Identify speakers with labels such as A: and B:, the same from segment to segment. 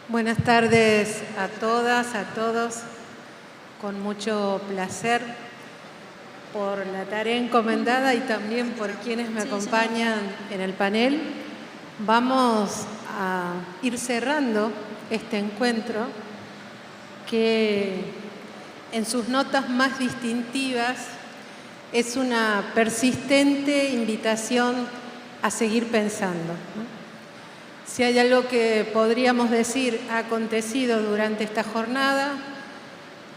A: Buenas tardes a todas, a todos. Con mucho placer por la tarea encomendada y también por quienes me acompañan en el panel. Vamos a ir cerrando este encuentro que en sus notas más distintivas es una persistente invitación a seguir pensando, ¿no? Si hay algo que podríamos decir ha acontecido durante esta jornada,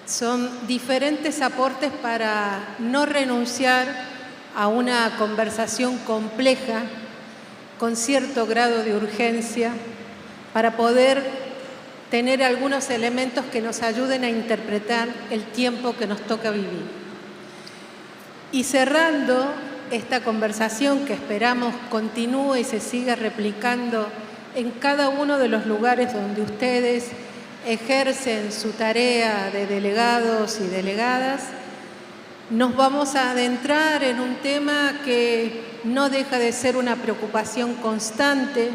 A: son diferentes aportes para no renunciar a una conversación compleja, con cierto grado de urgencia, para poder tener algunos elementos que nos ayuden a interpretar el tiempo que nos toca vivir. Y cerrando esta conversación que esperamos continúe y se siga replicando en cada uno de los lugares donde ustedes ejercen su tarea de delegados y delegadas, nos vamos a adentrar en un tema que no deja de ser una preocupación constante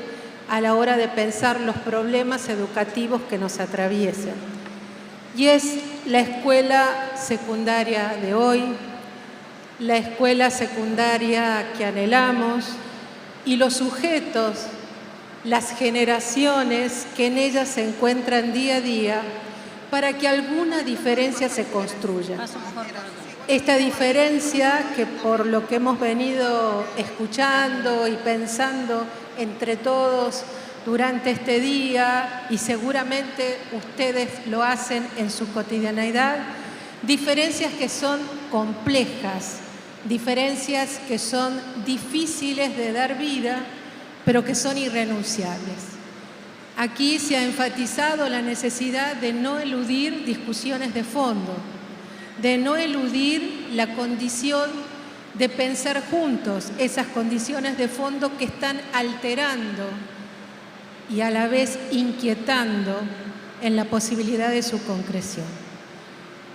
A: a la hora de pensar los problemas educativos que nos atraviesan. Y es la escuela secundaria de hoy, la escuela secundaria que anhelamos y los sujetos, las generaciones que en ella se encuentran día a día para que alguna diferencia se construya. Esta diferencia que por lo que hemos venido escuchando y pensando entre todos durante este día, y seguramente ustedes lo hacen en su cotidianeidad, diferencias que son complejas, diferencias que son difíciles de dar vida, pero que son irrenunciables. Aquí se ha enfatizado la necesidad de no eludir discusiones de fondo, de no eludir la condición de pensar juntos esas condiciones de fondo que están alterando y a la vez inquietando en la posibilidad de su concreción.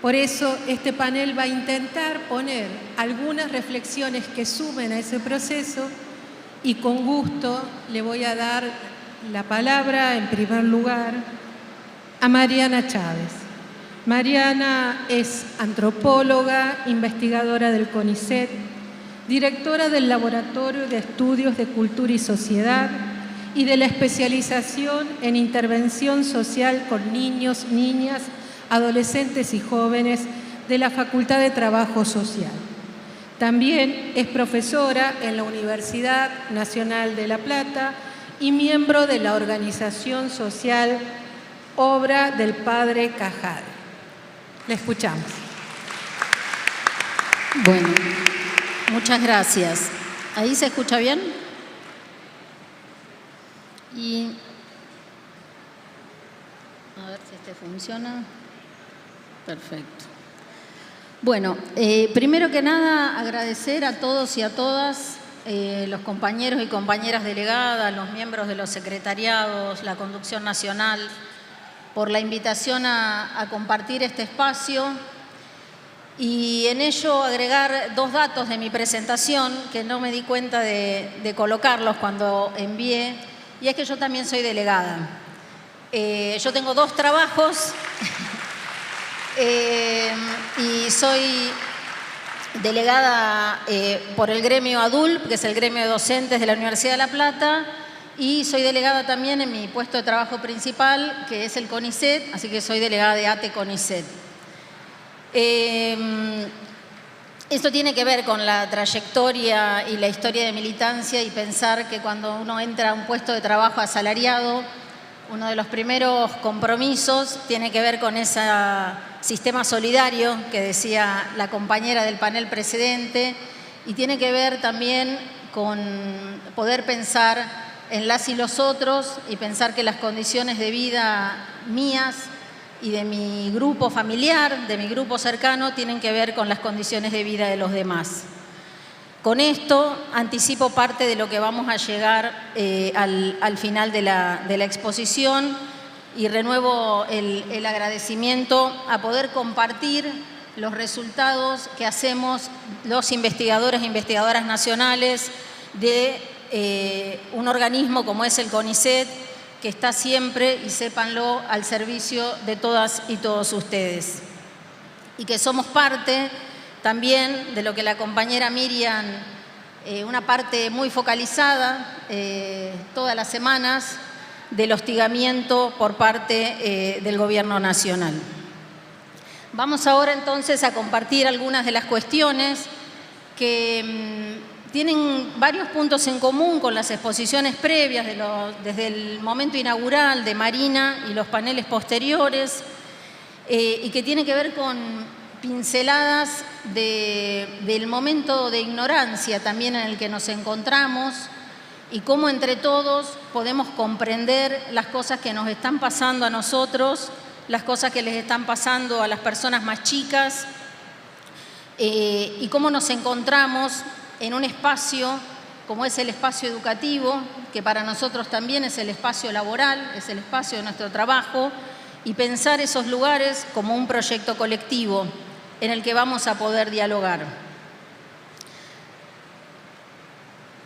A: Por eso este panel va a intentar poner algunas reflexiones que sumen a ese proceso. Y con gusto le voy a dar la palabra, en primer lugar, a Mariana Chávez. Mariana es antropóloga, investigadora del CONICET, directora del Laboratorio de Estudios de Cultura y Sociedad y de la especialización en intervención social con niños, niñas, adolescentes y jóvenes de la Facultad de Trabajo Social. También es profesora en la Universidad Nacional de La Plata y miembro de la organización social Obra del Padre Cajade. La escuchamos.
B: Bueno, muchas gracias. ¿Ahí se escucha bien? Y a ver si este funciona. Perfecto. Bueno, primero que nada agradecer a todos y a todas, los compañeros y compañeras delegadas, los miembros de los secretariados, la conducción nacional, por la invitación a compartir este espacio y en ello agregar dos datos de mi presentación que no me di cuenta de colocarlos cuando envié, y es que yo también soy delegada. Yo tengo dos trabajos. Y soy delegada por el gremio ADULP, que es el gremio de docentes de la Universidad de La Plata, y soy delegada también en mi puesto de trabajo principal, que es el CONICET, así que soy delegada de ATE CONICET. Esto tiene que ver con la trayectoria y la historia de militancia y pensar que cuando uno entra a un puesto de trabajo asalariado, uno de los primeros compromisos tiene que ver con ese sistema solidario que decía la compañera del panel precedente y tiene que ver también con poder pensar en las y los otros y pensar que las condiciones de vida mías y de mi grupo familiar, de mi grupo cercano, tienen que ver con las condiciones de vida de los demás. Con esto anticipo parte de lo que vamos a llegar al final de la exposición y renuevo el agradecimiento a poder compartir los resultados que hacemos los investigadores e investigadoras nacionales de un organismo como es el CONICET, que está siempre, y sépanlo, al servicio de todas y todos ustedes. Y que somos parte también de lo que la compañera Miriam, una parte muy focalizada todas las semanas, del hostigamiento por parte del Gobierno Nacional. Vamos ahora entonces a compartir algunas de las cuestiones que tienen varios puntos en común con las exposiciones previas desde el momento inaugural de Marina y los paneles posteriores, y que tienen que ver con pinceladas del momento de ignorancia también en el que nos encontramos y cómo entre todos podemos comprender las cosas que nos están pasando a nosotros, las cosas que les están pasando a las personas más chicas, y cómo nos encontramos en un espacio como es el espacio educativo, que para nosotros también es el espacio laboral, es el espacio de nuestro trabajo, y pensar esos lugares como un proyecto colectivo en el que vamos a poder dialogar.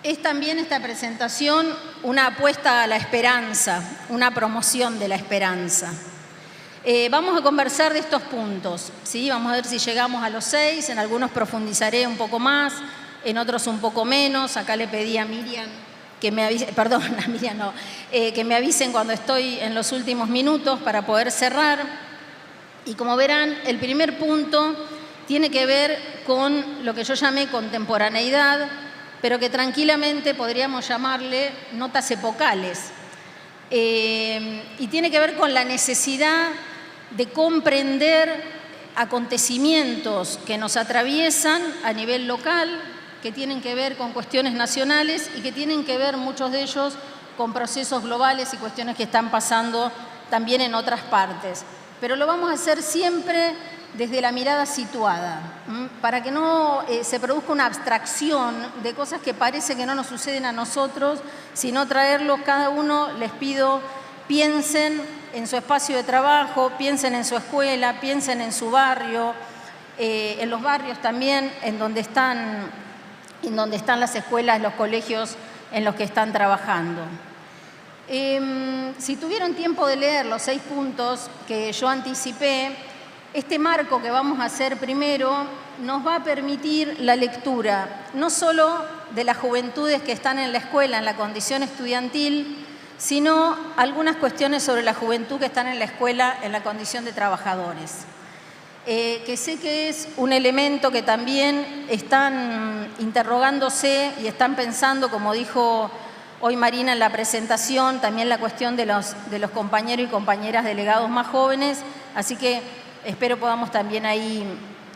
B: Es también esta presentación una apuesta a la esperanza, una promoción de la esperanza. Vamos a conversar de estos puntos, ¿sí? Vamos a ver si llegamos a los 6, en algunos profundizaré un poco más, en otros un poco menos. Acá le pedí a Miriam que me avise, perdón, a Miriam no, que me avisen cuando estoy en los últimos minutos para poder cerrar. Y como verán, el primer punto tiene que ver con lo que yo llamé contemporaneidad, pero que tranquilamente podríamos llamarle notas epocales. Y tiene que ver con la necesidad de comprender acontecimientos que nos atraviesan a nivel local, que tienen que ver con cuestiones nacionales y que tienen que ver, muchos de ellos, con procesos globales y cuestiones que están pasando también en otras partes. Pero lo vamos a hacer siempre desde la mirada situada, para que no se produzca una abstracción de cosas que parece que no nos suceden a nosotros, sino traerlos cada uno. Les pido, piensen en su espacio de trabajo, piensen en su escuela, piensen en su barrio, en los barrios también, en donde están las escuelas, los colegios en los que están trabajando. Si tuvieron tiempo de leer los 6 puntos que yo anticipé, este marco que vamos a hacer primero nos va a permitir la lectura, no solo de las juventudes que están en la escuela, en la condición estudiantil, sino algunas cuestiones sobre la juventud que están en la escuela, en la condición de trabajadores. Que sé que es un elemento que también están interrogándose y están pensando, como dijo hoy Marina en la presentación, también la cuestión de los compañeros y compañeras delegados más jóvenes, así que espero podamos también ahí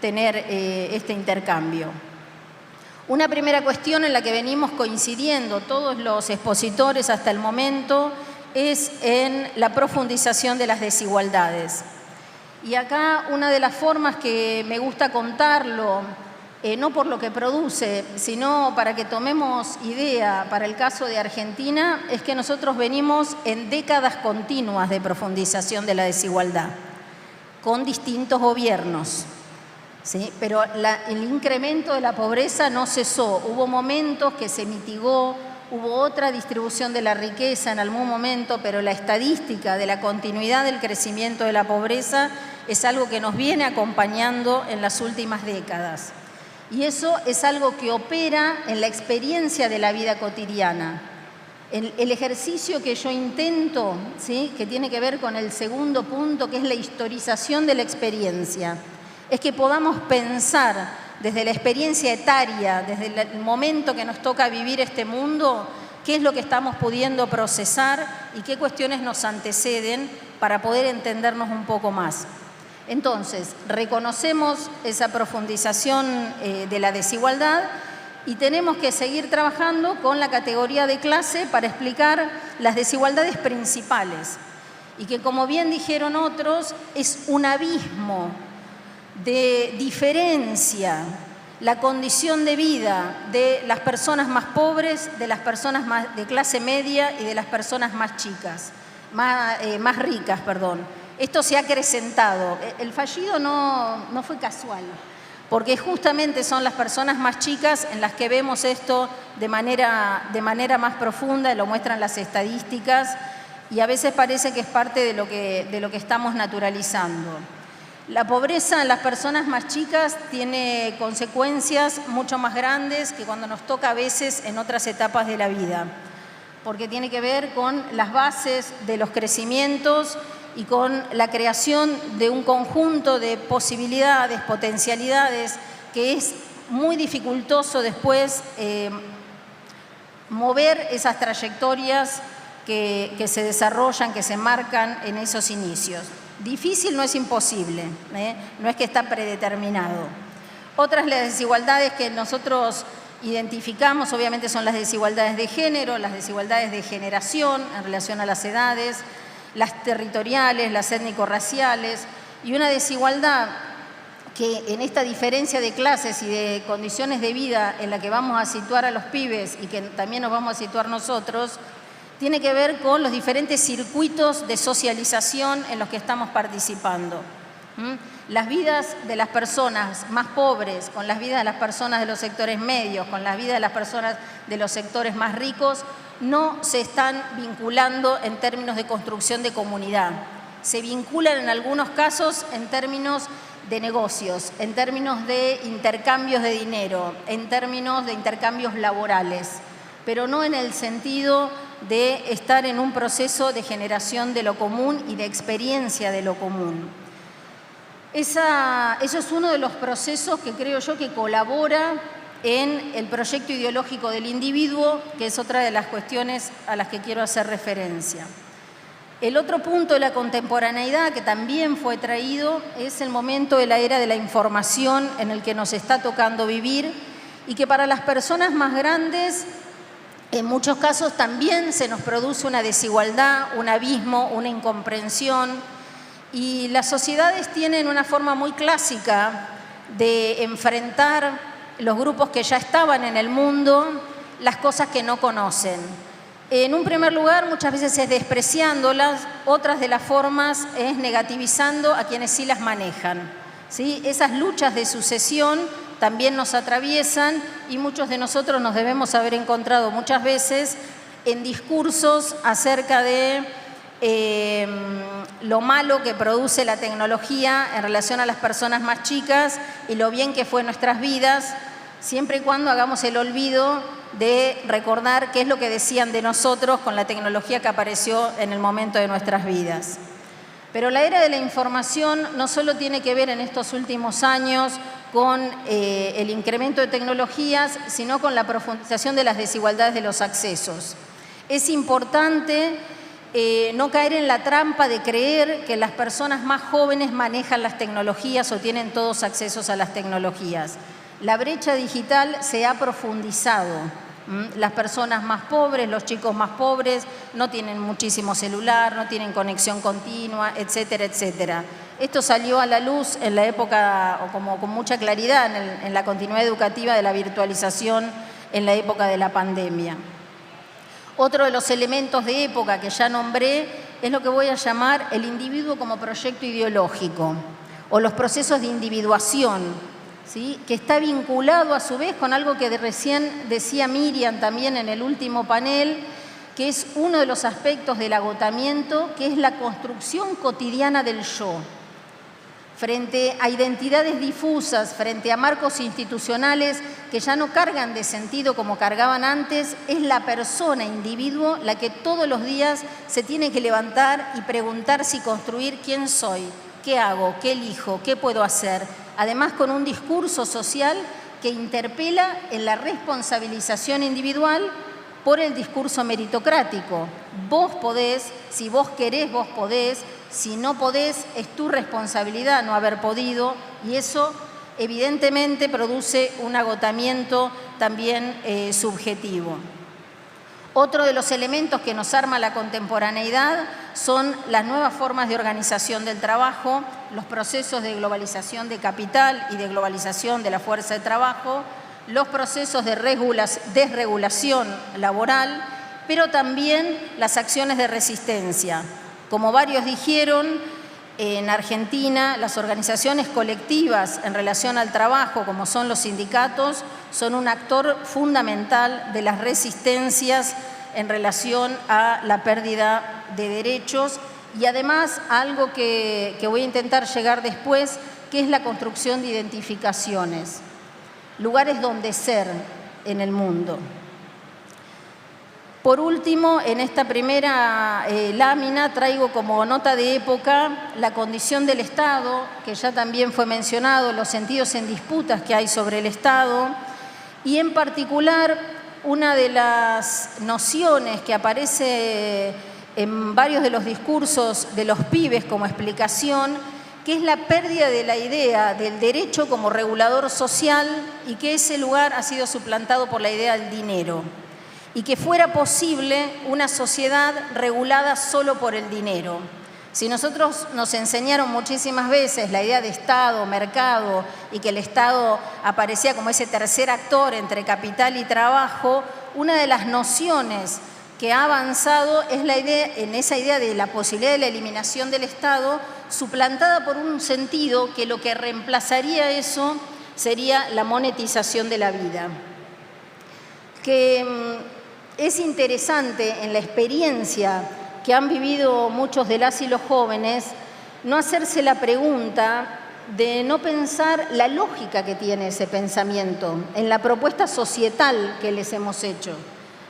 B: tener este intercambio. Una primera cuestión en la que venimos coincidiendo todos los expositores hasta el momento es en la profundización de las desigualdades. Y acá una de las formas que me gusta contarlo, no por lo que produce, sino para que tomemos idea para el caso de Argentina, es que nosotros venimos en décadas continuas de profundización de la desigualdad, con distintos gobiernos, ¿sí? Pero el incremento de la pobreza no cesó. Hubo momentos que se mitigó, hubo otra distribución de la riqueza en algún momento, pero la estadística de la continuidad del crecimiento de la pobreza es algo que nos viene acompañando en las últimas décadas. Y eso es algo que opera en la experiencia de la vida cotidiana. El ejercicio que yo intento, ¿sí?, que tiene que ver con el segundo punto, que es la historización de la experiencia, es que podamos pensar desde la experiencia etaria, desde el momento que nos toca vivir este mundo, qué es lo que estamos pudiendo procesar y qué cuestiones nos anteceden para poder entendernos un poco más. Entonces, reconocemos esa profundización de la desigualdad y tenemos que seguir trabajando con la categoría de clase para explicar las desigualdades principales y que, como bien dijeron otros, es un abismo de diferencia la condición de vida de las personas más pobres, de las personas de clase media y de las personas más chicas, más ricas, perdón. Esto se ha acrecentado. El fallido no fue casual, porque justamente son las personas más chicas en las que vemos esto de manera más profunda, y lo muestran las estadísticas, y a veces parece que es parte de lo que estamos naturalizando. La pobreza en las personas más chicas tiene consecuencias mucho más grandes que cuando nos toca a veces en otras etapas de la vida, porque tiene que ver con las bases de los crecimientos y con la creación de un conjunto de posibilidades, potencialidades, que es muy dificultoso después mover esas trayectorias que se desarrollan, que se marcan en esos inicios. Difícil no es imposible, no es que está predeterminado. Otras las desigualdades que nosotros identificamos, obviamente, son las desigualdades de género, las desigualdades de generación en relación a las edades, las territoriales, las étnico-raciales, y una desigualdad que en esta diferencia de clases y de condiciones de vida en la que vamos a situar a los pibes y que también nos vamos a situar nosotros, tiene que ver con los diferentes circuitos de socialización en los que estamos participando. Las vidas de las personas más pobres, con las vidas de las personas de los sectores medios, con las vidas de las personas de los sectores más ricos, no se están vinculando en términos de construcción de comunidad. Se vinculan en algunos casos en términos de negocios, en términos de intercambios de dinero, en términos de intercambios laborales, pero no en el sentido de estar en un proceso de generación de lo común y de experiencia de lo común. Eso es uno de los procesos que creo yo que colabora en el proyecto ideológico del individuo, que es otra de las cuestiones a las que quiero hacer referencia. El otro punto de la contemporaneidad que también fue traído es el momento de la era de la información en el que nos está tocando vivir y que para las personas más grandes en muchos casos también se nos produce una desigualdad, un abismo, una incomprensión, y las sociedades tienen una forma muy clásica de enfrentar los grupos que ya estaban en el mundo, las cosas que no conocen. En un primer lugar, muchas veces es despreciándolas, otras de las formas es negativizando a quienes sí las manejan, ¿sí? Esas luchas de sucesión también nos atraviesan y muchos de nosotros nos debemos haber encontrado muchas veces en discursos acerca de lo malo que produce la tecnología en relación a las personas más chicas y lo bien que fue en nuestras vidas, siempre y cuando hagamos el olvido de recordar qué es lo que decían de nosotros con la tecnología que apareció en el momento de nuestras vidas. Pero la era de la información no solo tiene que ver en estos últimos años con el incremento de tecnologías, sino con la profundización de las desigualdades de los accesos. Es importante no caer en la trampa de creer que las personas más jóvenes manejan las tecnologías o tienen todos accesos a las tecnologías. La brecha digital se ha profundizado. Las personas más pobres, los chicos más pobres, no tienen muchísimo celular, no tienen conexión continua, etcétera, etcétera. Esto salió a la luz en la época, o como con mucha claridad, en la continuidad educativa de la virtualización en la época de la pandemia. Otro de los elementos de época que ya nombré es lo que voy a llamar el individuo como proyecto ideológico, o los procesos de individuación, ¿sí? Que está vinculado a su vez con algo que recién decía Miriam también en el último panel, que es uno de los aspectos del agotamiento, que es la construcción cotidiana del yo. Frente a identidades difusas, frente a marcos institucionales que ya no cargan de sentido como cargaban antes, es la persona, individuo, la que todos los días se tiene que levantar y preguntarse y construir quién soy, qué hago, qué elijo, qué puedo hacer. Además, con un discurso social que interpela en la responsabilización individual por el discurso meritocrático. Vos podés, si vos querés, vos podés, si no podés, es tu responsabilidad no haber podido, y eso evidentemente produce un agotamiento también subjetivo. Otro de los elementos que nos arma la contemporaneidad son las nuevas formas de organización del trabajo, los procesos de globalización de capital y de globalización de la fuerza de trabajo, los procesos de desregulación laboral, pero también las acciones de resistencia. Como varios dijeron, en Argentina las organizaciones colectivas en relación al trabajo, como son los sindicatos, son un actor fundamental de las resistencias en relación a la pérdida de derechos y además algo que voy a intentar llegar después, que es la construcción de identificaciones, lugares donde ser en el mundo. Por último, en esta primera lámina traigo como nota de época la condición del Estado, que ya también fue mencionado, los sentidos en disputas que hay sobre el Estado, y en particular una de las nociones que aparece en varios de los discursos de los pibes como explicación, que es la pérdida de la idea del derecho como regulador social y que ese lugar ha sido suplantado por la idea del dinero. Y que fuera posible una sociedad regulada solo por el dinero. Si nosotros nos enseñaron muchísimas veces la idea de Estado, mercado, y que el Estado aparecía como ese tercer actor entre capital y trabajo, una de las nociones que ha avanzado es en esa idea de la posibilidad de la eliminación del Estado, suplantada por un sentido que lo que reemplazaría eso sería la monetización de la vida. Es interesante en la experiencia que han vivido muchos de las y los jóvenes no hacerse la pregunta de no pensar la lógica que tiene ese pensamiento en la propuesta societal que les hemos hecho.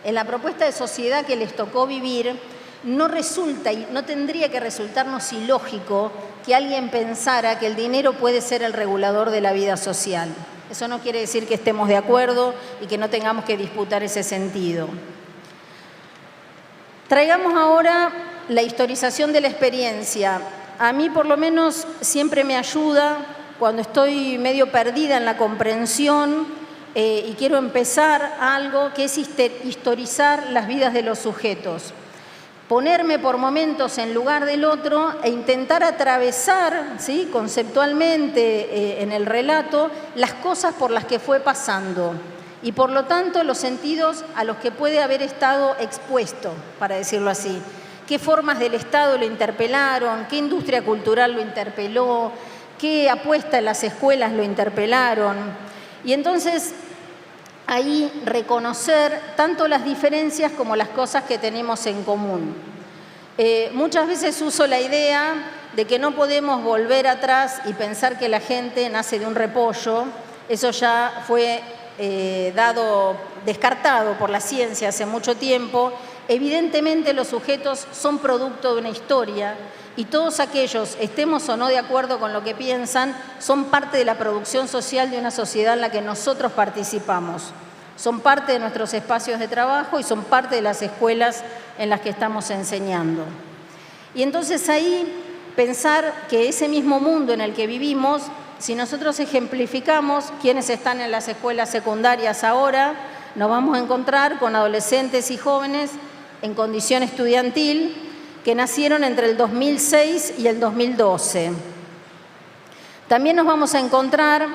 B: En la propuesta de sociedad que les tocó vivir, no resulta y no tendría que resultarnos ilógico que alguien pensara que el dinero puede ser el regulador de la vida social. Eso no quiere decir que estemos de acuerdo y que no tengamos que disputar ese sentido. Traigamos ahora la historización de la experiencia. A mí, por lo menos, siempre me ayuda cuando estoy medio perdida en la comprensión y quiero empezar algo que es historizar las vidas de los sujetos. Ponerme por momentos en lugar del otro e intentar atravesar, ¿sí?, conceptualmente en el relato las cosas por las que fue pasando y por lo tanto los sentidos a los que puede haber estado expuesto, para decirlo así. ¿Qué formas del Estado lo interpelaron? ¿Qué industria cultural lo interpeló? ¿Qué apuesta en las escuelas lo interpelaron? Y entonces ahí reconocer tanto las diferencias como las cosas que tenemos en común. Muchas veces uso la idea de que no podemos volver atrás y pensar que la gente nace de un repollo. Eso ya fue descartado por la ciencia hace mucho tiempo. Evidentemente los sujetos son producto de una historia y todos aquellos, estemos o no de acuerdo con lo que piensan, son parte de la producción social de una sociedad en la que nosotros participamos. Son parte de nuestros espacios de trabajo y son parte de las escuelas en las que estamos enseñando. Y entonces ahí pensar que ese mismo mundo en el que vivimos, si nosotros ejemplificamos quienes están en las escuelas secundarias ahora, nos vamos a encontrar con adolescentes y jóvenes en condición estudiantil que nacieron entre el 2006 y el 2012. También nos vamos a encontrar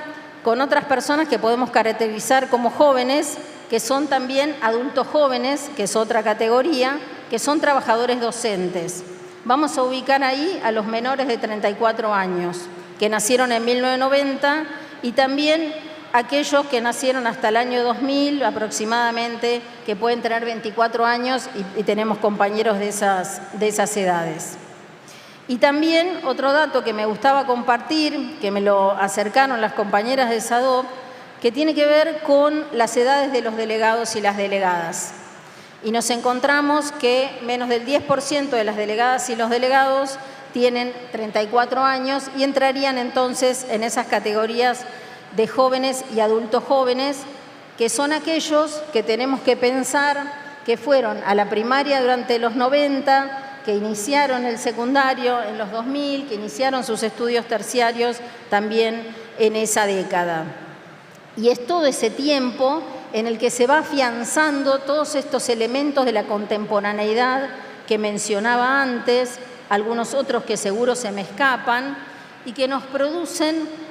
B: con otras personas que podemos caracterizar como jóvenes, que son también adultos jóvenes, que es otra categoría, que son trabajadores docentes. Vamos a ubicar ahí a los menores de 34 años, que nacieron en 1990, y también aquellos que nacieron hasta el año 2000 aproximadamente, que pueden tener 24 años y tenemos compañeros de esas edades. Y también otro dato que me gustaba compartir, que me lo acercaron las compañeras de SADOP, que tiene que ver con las edades de los delegados y las delegadas. Y nos encontramos que menos del 10% de las delegadas y los delegados tienen 34 años y entrarían entonces en esas categorías de jóvenes y adultos jóvenes, que son aquellos que tenemos que pensar que fueron a la primaria durante los 90, que iniciaron el secundario en los 2000, que iniciaron sus estudios terciarios también en esa década. Y es todo ese tiempo en el que se va afianzando todos estos elementos de la contemporaneidad que mencionaba antes, algunos otros que seguro se me escapan, y que nos producen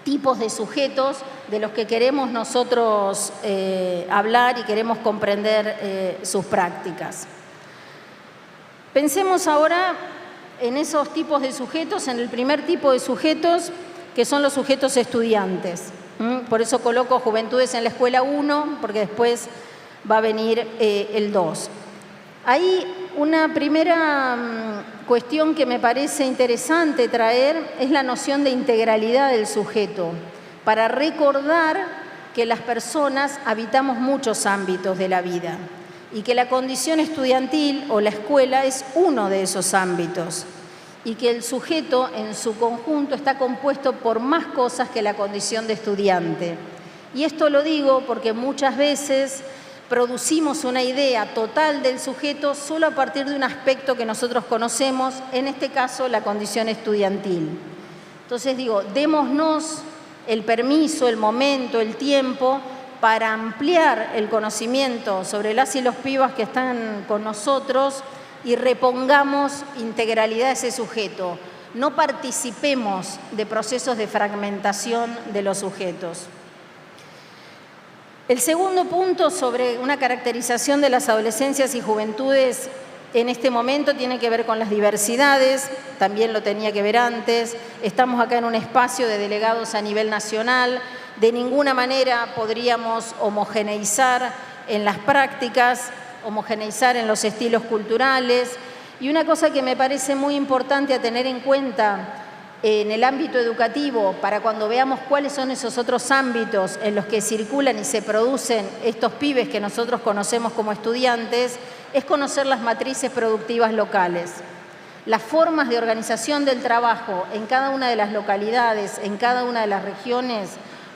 B: tipos de sujetos de los que queremos nosotros hablar y queremos comprender sus prácticas. Pensemos ahora en esos tipos de sujetos, en el primer tipo de sujetos, que son los sujetos estudiantes. Por eso coloco Juventudes en la Escuela 1, porque después va a venir el 2. Ahí una primera cuestión que me parece interesante traer es la noción de integralidad del sujeto, para recordar que las personas habitamos muchos ámbitos de la vida y que la condición estudiantil o la escuela es uno de esos ámbitos y que el sujeto en su conjunto está compuesto por más cosas que la condición de estudiante. Y esto lo digo porque muchas veces producimos una idea total del sujeto solo a partir de un aspecto que nosotros conocemos, en este caso la condición estudiantil. Entonces digo, démonos el permiso, el momento, el tiempo para ampliar el conocimiento sobre las y los pibas que están con nosotros y repongamos integralidad a ese sujeto. No participemos de procesos de fragmentación de los sujetos. El segundo punto sobre una caracterización de las adolescencias y juventudes en este momento tiene que ver con las diversidades, también lo tenía que ver antes. Estamos acá en un espacio de delegados a nivel nacional. De ninguna manera podríamos homogeneizar en las prácticas, homogeneizar en los estilos culturales. Y una cosa que me parece muy importante a tener en cuenta en el ámbito educativo, para cuando veamos cuáles son esos otros ámbitos en los que circulan y se producen estos pibes que nosotros conocemos como estudiantes, es conocer las matrices productivas locales, las formas de organización del trabajo en cada una de las localidades, en cada una de las regiones,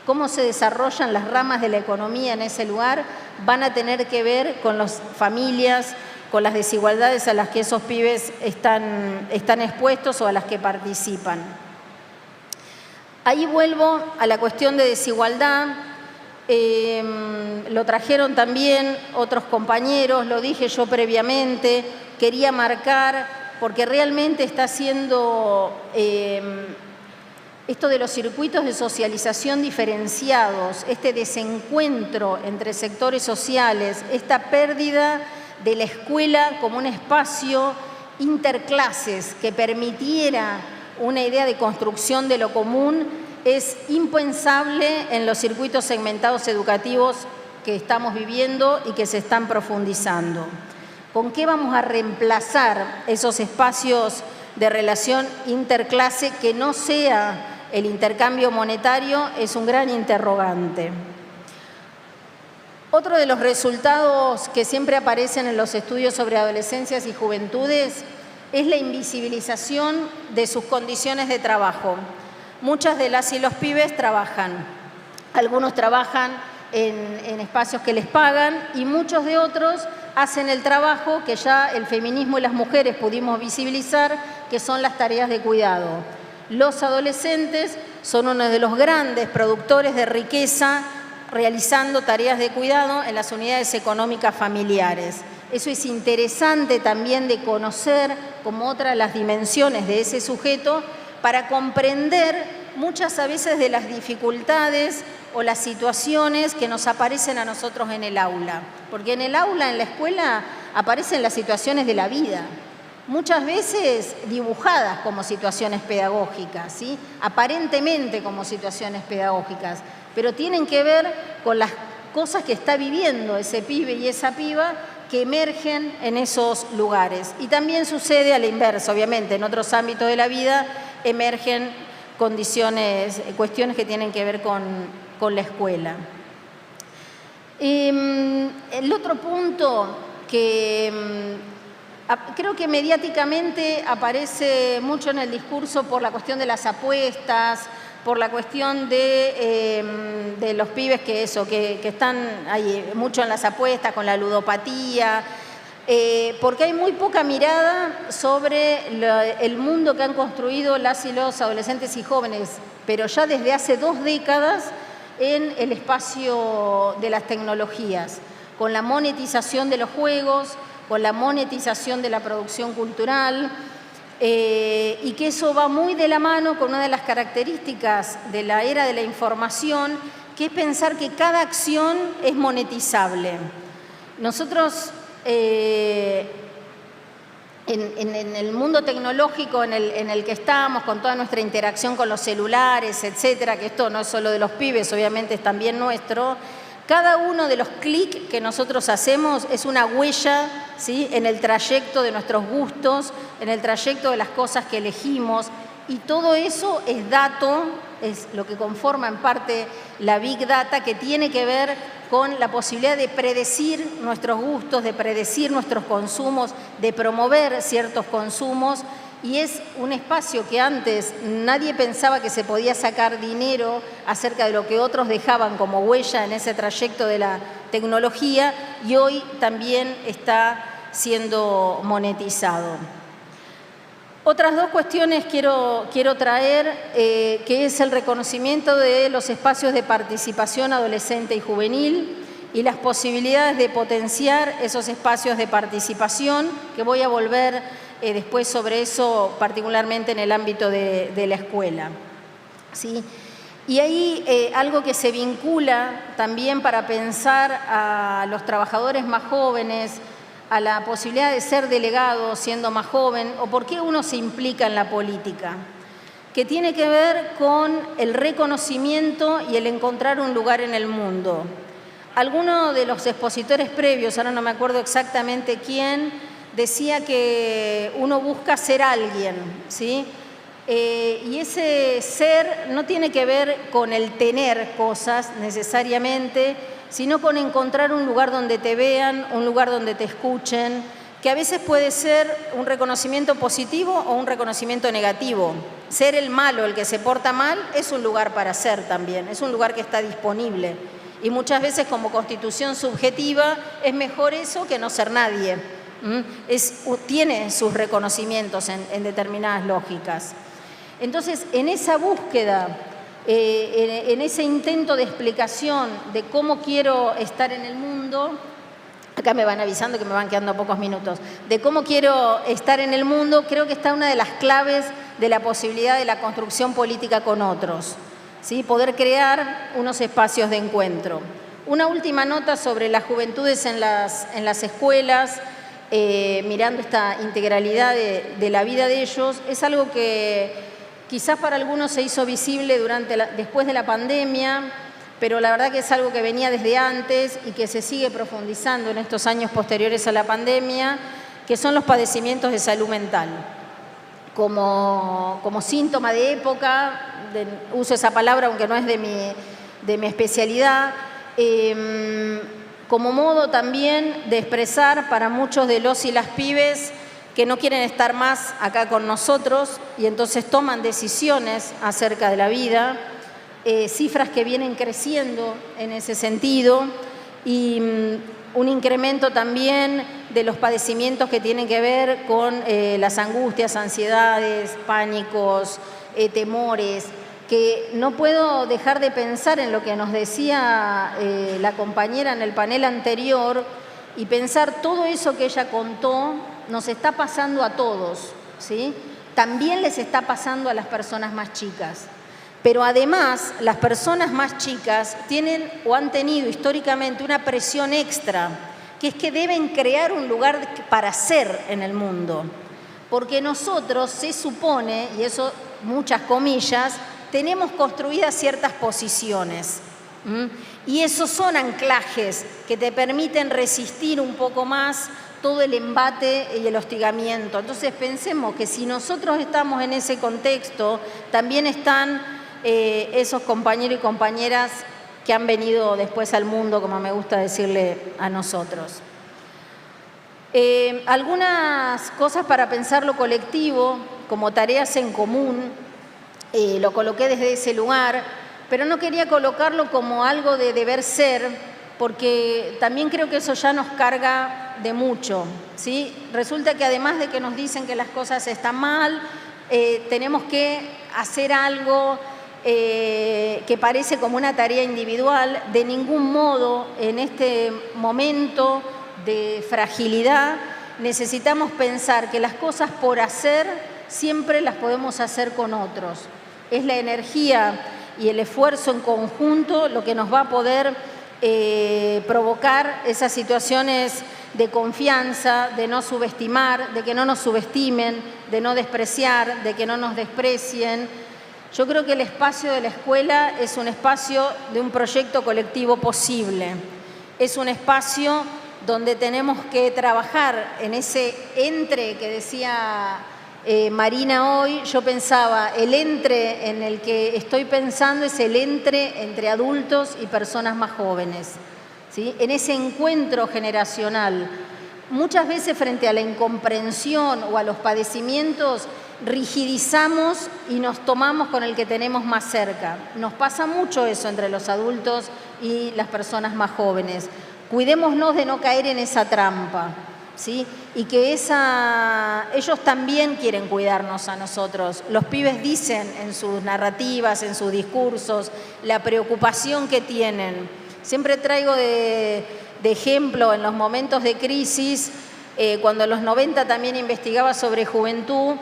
B: cómo se desarrollan las ramas de la economía en ese lugar, van a tener que ver con las familias, con las desigualdades a las que esos pibes están expuestos o a las que participan. Ahí vuelvo a la cuestión de desigualdad. Lo trajeron también otros compañeros, lo dije yo previamente, quería marcar, porque realmente está siendo esto de los circuitos de socialización diferenciados, este desencuentro entre sectores sociales, esta pérdida de la escuela como un espacio interclases que permitiera una idea de construcción de lo común, es impensable en los circuitos segmentados educativos que estamos viviendo y que se están profundizando. ¿Con qué vamos a reemplazar esos espacios de relación interclase que no sea el intercambio monetario? Es un gran interrogante. Otro de los resultados que siempre aparecen en los estudios sobre adolescencias y juventudes es la invisibilización de sus condiciones de trabajo. Muchas de las y los pibes trabajan. Algunos trabajan en espacios que les pagan y muchos de otros hacen el trabajo que ya el feminismo y las mujeres pudimos visibilizar, que son las tareas de cuidado. Los adolescentes son uno de los grandes productores de riqueza realizando tareas de cuidado en las unidades económicas familiares. Eso es interesante también de conocer como otra de las dimensiones de ese sujeto para comprender muchas a veces de las dificultades o las situaciones que nos aparecen a nosotros en el aula. Porque en el aula, en la escuela, aparecen las situaciones de la vida, muchas veces dibujadas como situaciones pedagógicas, ¿sí? Aparentemente como situaciones pedagógicas, pero tienen que ver con las cosas que está viviendo ese pibe y esa piba que emergen en esos lugares. Y también sucede a la inversa, obviamente, en otros ámbitos de la vida emergen cuestiones que tienen que ver con la escuela. El otro punto que creo que mediáticamente aparece mucho en el discurso por la cuestión de las apuestas, por la cuestión de los pibes que están ahí mucho en las apuestas, con la ludopatía, porque hay muy poca mirada sobre el mundo que han construido las y los adolescentes y jóvenes, pero ya desde hace 2 décadas en el espacio de las tecnologías, con la monetización de los juegos, con la monetización de la producción cultural, y que eso va muy de la mano con una de las características de la era de la información, que es pensar que cada acción es monetizable. Nosotros, en el mundo tecnológico en el que estamos, con toda nuestra interacción con los celulares, etcétera, que esto no es solo de los pibes, obviamente es también nuestro, cada uno de los clics que nosotros hacemos es una huella ¿sí?, en el trayecto de nuestros gustos, en el trayecto de las cosas que elegimos, y todo eso es dato, es lo que conforma en parte la Big Data, que tiene que ver con la posibilidad de predecir nuestros gustos, de predecir nuestros consumos, de promover ciertos consumos, y es un espacio que antes nadie pensaba que se podía sacar dinero acerca de lo que otros dejaban como huella en ese trayecto de la tecnología, y hoy también está siendo monetizado. Otras dos cuestiones quiero traer, que es el reconocimiento de los espacios de participación adolescente y juvenil y las posibilidades de potenciar esos espacios de participación, que voy a volver después sobre eso, particularmente en el ámbito de la escuela, ¿sí? Y ahí algo que se vincula también para pensar a los trabajadores más jóvenes, a la posibilidad de ser delegado siendo más joven, o por qué uno se implica en la política, que tiene que ver con el reconocimiento y el encontrar un lugar en el mundo. Alguno de los expositores previos, ahora no me acuerdo exactamente quién, decía que uno busca ser alguien, ¿sí? Y ese ser no tiene que ver con el tener cosas necesariamente, sino con encontrar un lugar donde te vean, un lugar donde te escuchen, que a veces puede ser un reconocimiento positivo o un reconocimiento negativo. Ser el malo, el que se porta mal, es un lugar para ser también, es un lugar que está disponible. Y muchas veces, como constitución subjetiva, es mejor eso que no ser nadie. Tiene sus reconocimientos en determinadas lógicas. Entonces, en esa búsqueda, en ese intento de explicación de cómo quiero estar en el mundo, acá me van avisando que me van quedando pocos minutos, de cómo quiero estar en el mundo, creo que está una de las claves de la posibilidad de la construcción política con otros, ¿sí? Poder crear unos espacios de encuentro. Una última nota sobre las juventudes en las escuelas, mirando esta integralidad de la vida de ellos, es algo que quizás para algunos se hizo visible después de la pandemia, pero la verdad que es algo que venía desde antes y que se sigue profundizando en estos años posteriores a la pandemia, que son los padecimientos de salud mental. Como síntoma de época, uso esa palabra aunque no es de mi especialidad, como modo también de expresar para muchos de los y las pibes que no quieren estar más acá con nosotros y entonces toman decisiones acerca de la vida, cifras que vienen creciendo en ese sentido, y un incremento también de los padecimientos que tienen que ver con las angustias, ansiedades, pánicos, temores, que no puedo dejar de pensar en lo que nos decía la compañera en el panel anterior y pensar todo eso que ella contó nos está pasando a todos, ¿sí? También les está pasando a las personas más chicas. Pero además, las personas más chicas tienen o han tenido históricamente una presión extra, que es que deben crear un lugar para ser en el mundo. Porque nosotros, se supone, y eso muchas comillas, tenemos construidas ciertas posiciones. Y esos son anclajes que te permiten resistir un poco más todo el embate y el hostigamiento. Entonces pensemos que si nosotros estamos en ese contexto, también están esos compañeros y compañeras que han venido después al mundo, como me gusta decirle a nosotros. Algunas cosas para pensar lo colectivo, como tareas en común, lo coloqué desde ese lugar, pero no quería colocarlo como algo de deber ser, porque también creo que eso ya nos carga de mucho, ¿sí? Resulta que además de que nos dicen que las cosas están mal, tenemos que hacer algo que parece como una tarea individual. De ningún modo, en este momento de fragilidad, necesitamos pensar que las cosas por hacer siempre las podemos hacer con otros. Es la energía y el esfuerzo en conjunto lo que nos va a poder provocar esas situaciones de confianza, de no subestimar, de que no nos subestimen, de no despreciar, de que no nos desprecien. Yo creo que el espacio de la escuela es un espacio de un proyecto colectivo posible. Es un espacio donde tenemos que trabajar en ese entre que decía Marina hoy. Yo pensaba, el entre en el que estoy pensando es el entre adultos y personas más jóvenes, ¿sí? En ese encuentro generacional. Muchas veces frente a la incomprensión o a los padecimientos, rigidizamos y nos tomamos con el que tenemos más cerca. Nos pasa mucho eso entre los adultos y las personas más jóvenes. Cuidémonos de no caer en esa trampa, ¿sí? Y que ellos también quieren cuidarnos a nosotros. Los pibes dicen en sus narrativas, en sus discursos, la preocupación que tienen. Siempre traigo de ejemplo en los momentos de crisis, cuando en los 90 también investigaba sobre juventud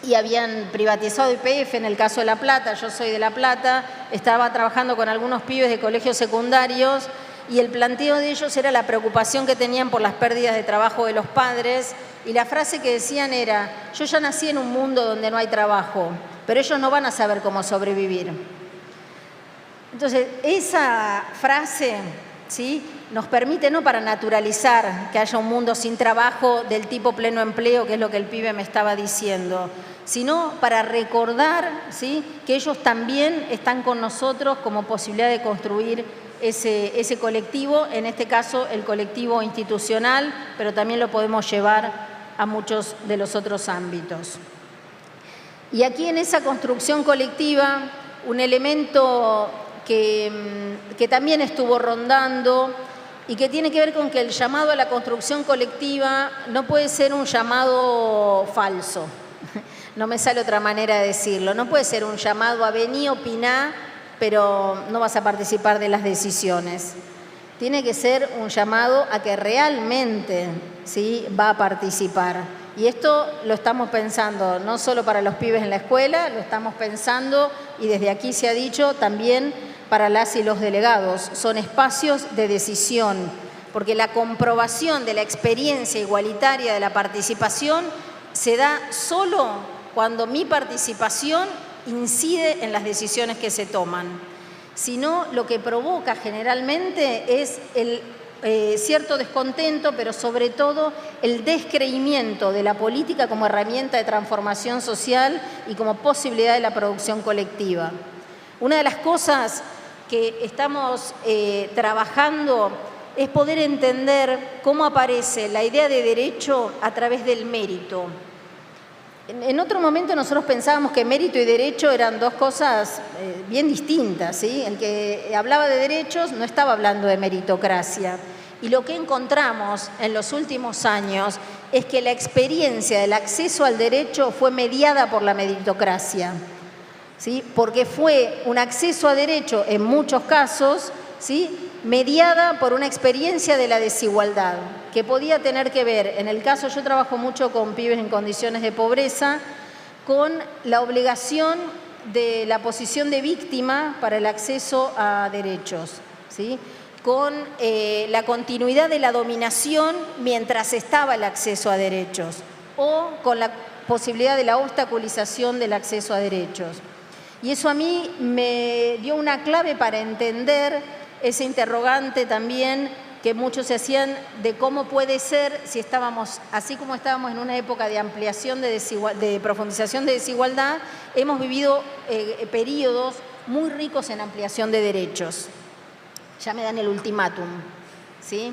B: y habían privatizado YPF, en el caso de La Plata, yo soy de La Plata, estaba trabajando con algunos pibes de colegios secundarios y el planteo de ellos era la preocupación que tenían por las pérdidas de trabajo de los padres, y la frase que decían era: yo ya nací en un mundo donde no hay trabajo, pero ellos no van a saber cómo sobrevivir. Entonces, esa frase, ¿sí?, nos permite, no para naturalizar que haya un mundo sin trabajo del tipo pleno empleo, que es lo que el pibe me estaba diciendo, sino para recordar, ¿sí?, que ellos también están con nosotros como posibilidad de construir ese colectivo, en este caso el colectivo institucional, pero también lo podemos llevar a muchos de los otros ámbitos. Y aquí en esa construcción colectiva, un elemento que también estuvo rondando y que tiene que ver con que el llamado a la construcción colectiva no puede ser un llamado falso, no me sale otra manera de decirlo, no puede ser un llamado a vení, opiná, pero no vas a participar de las decisiones. Tiene que ser un llamado a que realmente, ¿sí?, va a participar. Y esto lo estamos pensando no solo para los pibes en la escuela, lo estamos pensando, y desde aquí se ha dicho, también para las y los delegados. Son espacios de decisión, porque la comprobación de la experiencia igualitaria de la participación se da solo cuando mi participación incide en las decisiones que se toman. Si no, lo que provoca generalmente es el cierto descontento, pero sobre todo el descreimiento de la política como herramienta de transformación social y como posibilidad de la producción colectiva. Una de las cosas que estamos trabajando es poder entender cómo aparece la idea de derecho a través del mérito. En otro momento nosotros pensábamos que mérito y derecho eran dos cosas bien distintas, ¿sí? El que hablaba de derechos no estaba hablando de meritocracia. Y lo que encontramos en los últimos años es que la experiencia del acceso al derecho fue mediada por la meritocracia, ¿sí? Porque fue un acceso a derecho en muchos casos, ¿sí?, mediada por una experiencia de la desigualdad, que podía tener que ver, en el caso, yo trabajo mucho con pibes en condiciones de pobreza, con la obligación de la posición de víctima para el acceso a derechos, ¿sí?, con la continuidad de la dominación mientras estaba el acceso a derechos, o con la posibilidad de la obstaculización del acceso a derechos. Y eso a mí me dio una clave para entender ese interrogante también que muchos se hacían de cómo puede ser si estábamos, así como estábamos en una época de ampliación de profundización de desigualdad, hemos vivido periodos muy ricos en ampliación de derechos. Ya me dan el ultimátum, ¿sí?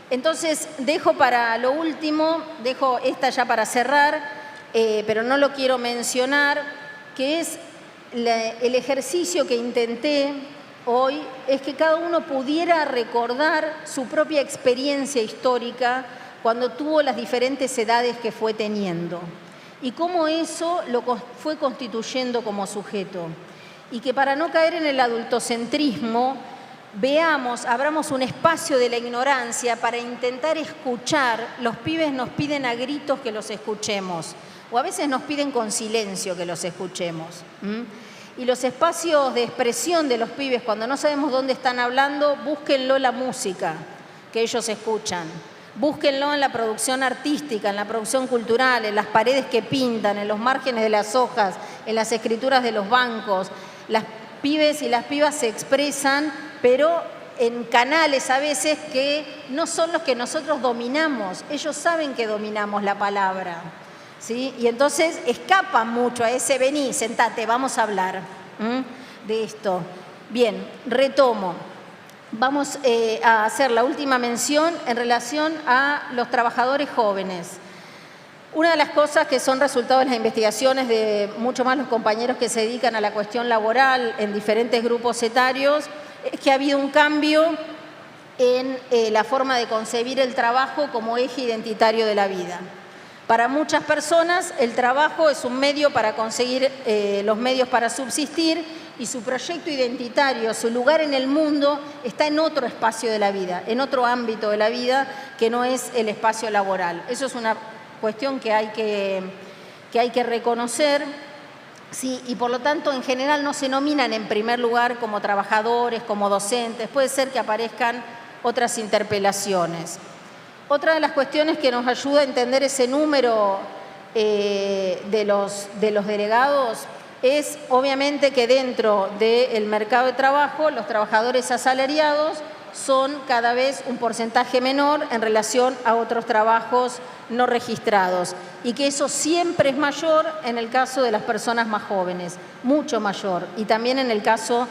B: Entonces, dejo para lo último, dejo esta ya para cerrar, pero no lo quiero mencionar, que es el ejercicio que intenté hoy, es que cada uno pudiera recordar su propia experiencia histórica cuando tuvo las diferentes edades que fue teniendo y cómo eso lo fue constituyendo como sujeto. Y que para no caer en el adultocentrismo, abramos un espacio de la ignorancia para intentar escuchar. Los pibes nos piden a gritos que los escuchemos, o a veces nos piden con silencio que los escuchemos. Y los espacios de expresión de los pibes, cuando no sabemos dónde están hablando, búsquenlo en la música que ellos escuchan. Búsquenlo en la producción artística, en la producción cultural, en las paredes que pintan, en los márgenes de las hojas, en las escrituras de los bancos. Las pibes y las pibas se expresan, pero en canales a veces que no son los que nosotros dominamos. Ellos saben que dominamos la palabra, ¿sí? Y entonces escapan mucho a ese vení, sentate, vamos a hablar de esto. Bien, retomo. Vamos a hacer la última mención en relación a los trabajadores jóvenes. Una de las cosas que son resultado de las investigaciones de mucho más los compañeros que se dedican a la cuestión laboral en diferentes grupos etarios es que ha habido un cambio en la forma de concebir el trabajo como eje identitario de la vida. Para muchas personas el trabajo es un medio para conseguir los medios para subsistir y su proyecto identitario, su lugar en el mundo está en otro espacio de la vida, en otro ámbito de la vida que no es el espacio laboral. Eso es una cuestión que hay que reconocer, sí, y por lo tanto en general no se nominan en primer lugar como trabajadores, como docentes, puede ser que aparezcan otras interpelaciones. Otra de las cuestiones que nos ayuda a entender ese número de los delegados es obviamente que dentro del mercado de trabajo los trabajadores asalariados son cada vez un porcentaje menor en relación a otros trabajos no registrados y que eso siempre es mayor en el caso de las personas más jóvenes, mucho mayor, y también en el caso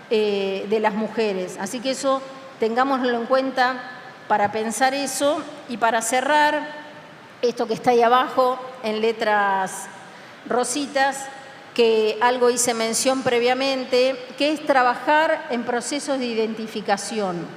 B: de las mujeres. Así que eso tengámoslo en cuenta para pensar eso. Y para cerrar, esto que está ahí abajo en letras rositas, que algo hice mención previamente, que es trabajar en procesos de identificación,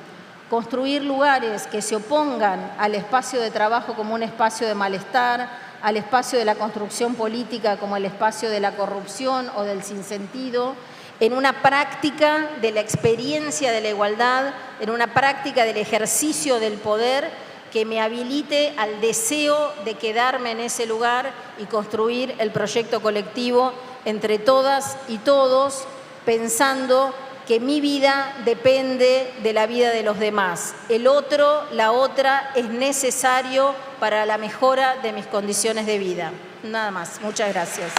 B: construir lugares que se opongan al espacio de trabajo como un espacio de malestar, al espacio de la construcción política como el espacio de la corrupción o del sinsentido, en una práctica de la experiencia de la igualdad, en una práctica del ejercicio del poder que me habilite al deseo de quedarme en ese lugar y construir el proyecto colectivo entre todas y todos, pensando que mi vida depende de la vida de los demás. El otro, la otra, es necesario para la mejora de mis condiciones de vida. Nada más. Muchas gracias.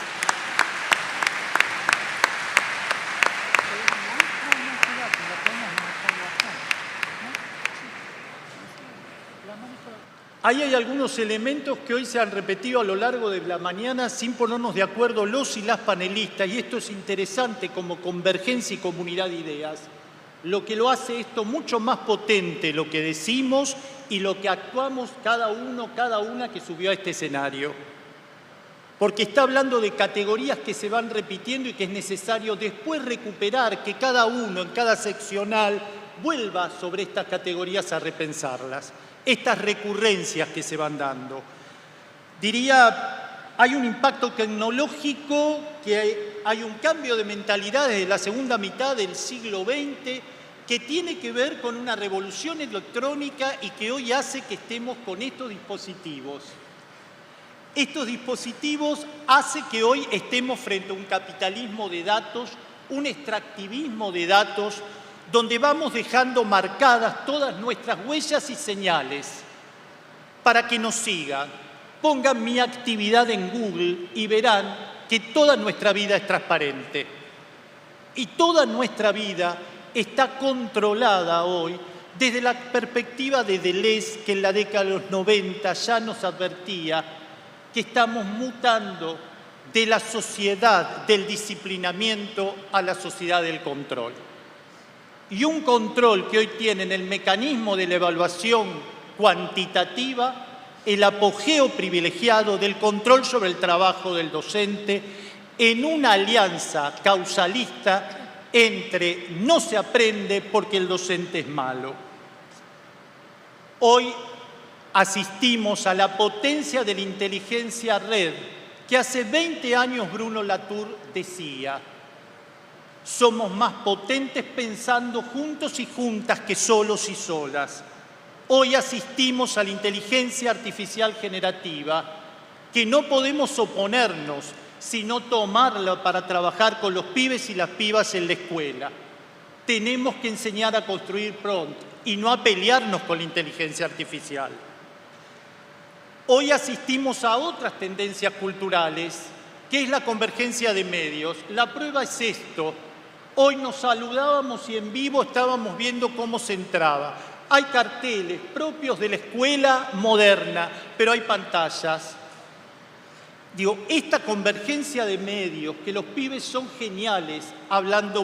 C: Ahí hay algunos elementos que hoy se han repetido a lo largo de la mañana sin ponernos de acuerdo los y las panelistas, y esto es interesante como convergencia y comunidad de ideas. Lo que lo hace esto mucho más potente, lo que decimos y lo que actuamos cada uno, cada una que subió a este escenario. Porque está hablando de categorías que se van repitiendo y que es necesario después recuperar, que cada uno en cada seccional vuelva sobre estas categorías a repensarlas. Estas recurrencias que se van dando. Diría, hay un impacto tecnológico, que hay un cambio de mentalidad desde la segunda mitad del siglo XX que tiene que ver con una revolución electrónica y que hoy hace que estemos con estos dispositivos. Estos dispositivos hacen que hoy estemos frente a un capitalismo de datos, un extractivismo de datos, donde vamos dejando marcadas todas nuestras huellas y señales para que nos sigan. Pongan mi actividad en Google y verán que toda nuestra vida es transparente. Y toda nuestra vida está controlada hoy desde la perspectiva de Deleuze, que en la década de los 90 ya nos advertía que estamos mutando de la sociedad del disciplinamiento a la sociedad del control. Y un control que hoy tienen el mecanismo de la evaluación cuantitativa, el apogeo privilegiado del control sobre el trabajo del docente en una alianza causalista entre no se aprende porque el docente es malo. Hoy asistimos a la potencia de la inteligencia red que hace 20 años Bruno Latour decía: somos más potentes pensando juntos y juntas que solos y solas. Hoy asistimos a la inteligencia artificial generativa, que no podemos oponernos, sino tomarla para trabajar con los pibes y las pibas en la escuela. Tenemos que enseñar a construir prompt y no a pelearnos con la inteligencia artificial. Hoy asistimos a otras tendencias culturales, que es la convergencia de medios. La prueba es esto. Hoy nos saludábamos y en vivo estábamos viendo cómo se entraba. Hay carteles propios de la escuela moderna, pero hay pantallas. Digo, esta convergencia de medios, que los pibes son geniales, armando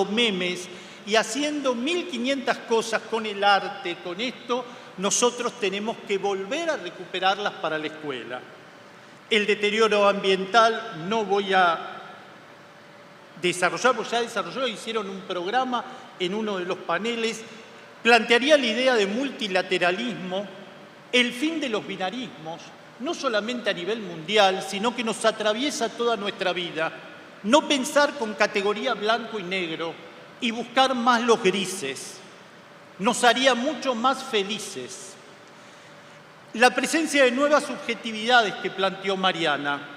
C: memes y haciendo 1500 cosas con el arte, con esto, nosotros tenemos que volver a recuperarlas para la escuela. El deterioro ambiental no voy a desarrollar, porque ya desarrolló, hicieron un programa en uno de los paneles. Plantearía la idea de multilateralismo, el fin de los binarismos, no solamente a nivel mundial, sino que nos atraviesa toda nuestra vida. No pensar con categoría blanco y negro y buscar más los grises. Nos haría mucho más felices. La presencia de nuevas subjetividades que planteó Mariana.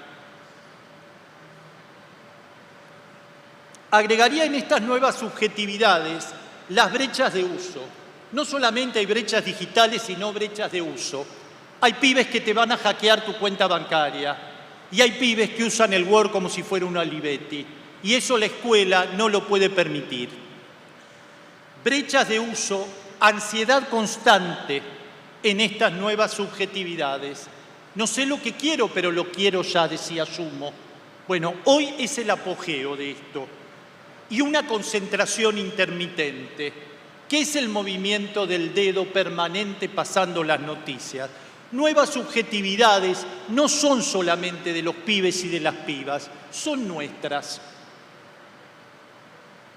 C: Agregaría en estas nuevas subjetividades las brechas de uso. No solamente hay brechas digitales, sino brechas de uso. Hay pibes que te van a hackear tu cuenta bancaria y hay pibes que usan el Word como si fuera un Olivetti. Y eso la escuela no lo puede permitir. Brechas de uso, ansiedad constante en estas nuevas subjetividades. No sé lo que quiero, pero lo quiero ya, decía Sumo. Bueno, hoy es el apogeo de esto. Y una concentración intermitente, que es el movimiento del dedo permanente pasando las noticias. Nuevas subjetividades no son solamente de los pibes y de las pibas, son nuestras.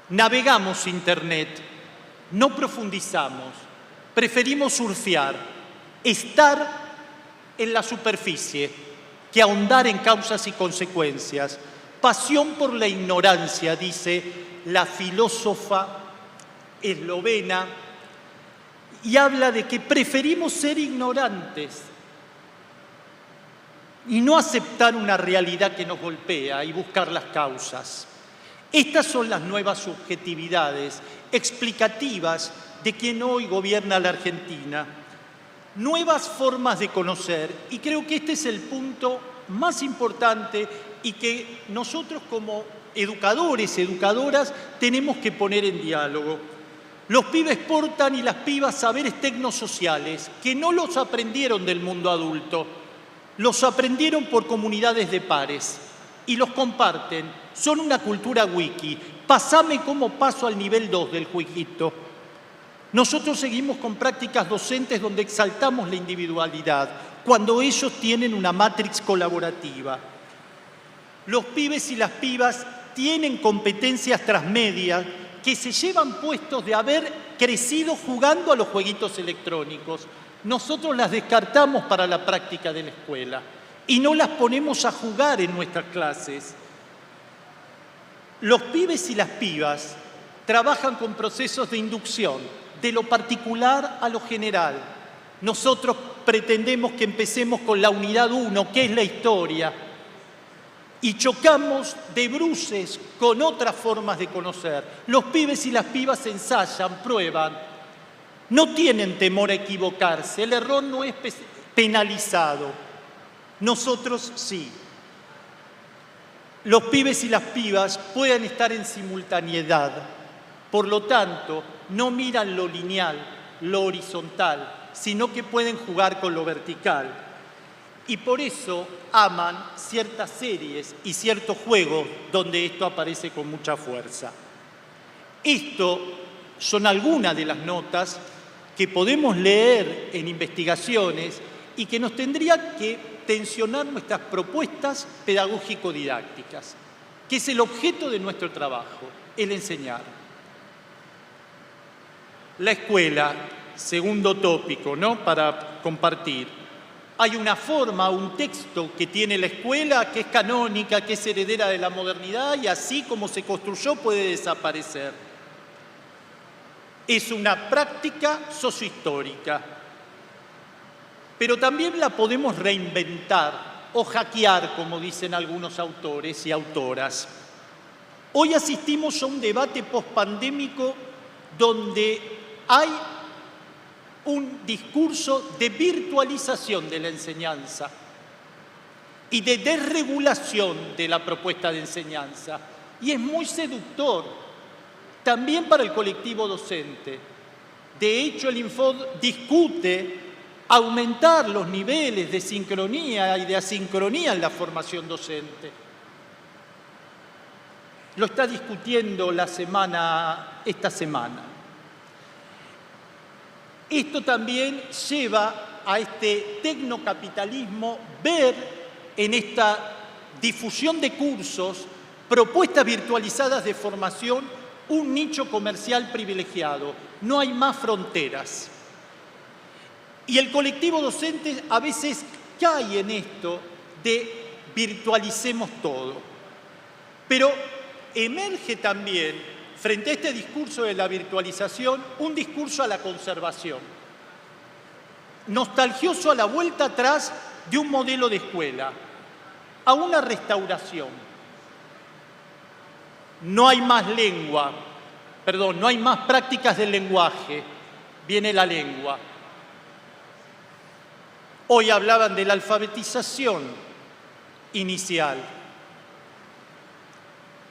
C: Navegamos Internet, no profundizamos, preferimos surfear, estar en la superficie que ahondar en causas y consecuencias. Pasión por la ignorancia, dice la filósofa eslovena, y habla de que preferimos ser ignorantes y no aceptar una realidad que nos golpea y buscar las causas. Estas son las nuevas subjetividades explicativas de quien hoy gobierna la Argentina. Nuevas formas de conocer, y creo que este es el punto más importante y que nosotros como educadores, educadoras, tenemos que poner en diálogo. Los pibes portan y las pibas saberes tecnosociales que no los aprendieron del mundo adulto, los aprendieron por comunidades de pares y los comparten. Son una cultura wiki. Pasame cómo paso al nivel 2 del jueguito. Nosotros seguimos con prácticas docentes donde exaltamos la individualidad, cuando ellos tienen una matrix colaborativa. Los pibes y las pibas tienen competencias transmedias que se llevan puestos de haber crecido jugando a los jueguitos electrónicos. Nosotros las descartamos para la práctica de la escuela y no las ponemos a jugar en nuestras clases. Los pibes y las pibas trabajan con procesos de inducción, de lo particular a lo general. Nosotros pretendemos que empecemos con la unidad 1, que es la historia, y chocamos de bruces con otras formas de conocer. Los pibes y las pibas ensayan, prueban, no tienen temor a equivocarse, el error no es penalizado. Nosotros sí. Los pibes y las pibas pueden estar en simultaneidad, por lo tanto, no miran lo lineal, lo horizontal, sino que pueden jugar con lo vertical. Y por eso aman ciertas series y ciertos juegos donde esto aparece con mucha fuerza. Esto son algunas de las notas que podemos leer en investigaciones y que nos tendría que tensionar nuestras propuestas pedagógico-didácticas, que es el objeto de nuestro trabajo, el enseñar. La escuela, segundo tópico, ¿no?, para compartir. Hay una forma, un texto que tiene la escuela, que es canónica, que es heredera de la modernidad y así como se construyó puede desaparecer. Es una práctica sociohistórica, pero también la podemos reinventar o hackear, como dicen algunos autores y autoras. Hoy asistimos a un debate pospandémico donde hay un discurso de virtualización de la enseñanza y de desregulación de la propuesta de enseñanza. y es muy seductor también para el colectivo docente. De hecho, el Infod discute aumentar los niveles de sincronía y de asincronía en la formación docente. Lo está discutiendo esta semana. Esto también lleva a este tecnocapitalismo ver en esta difusión de cursos, propuestas virtualizadas de formación, un nicho comercial privilegiado. No hay más fronteras. Y el colectivo docente a veces cae en esto de virtualicemos todo. Pero emerge también, frente a este discurso de la virtualización, un discurso a la conservación. Nostalgioso a la vuelta atrás de un modelo de escuela, a una restauración. No hay más no hay más prácticas del lenguaje, viene la lengua. Hoy hablaban de la alfabetización inicial.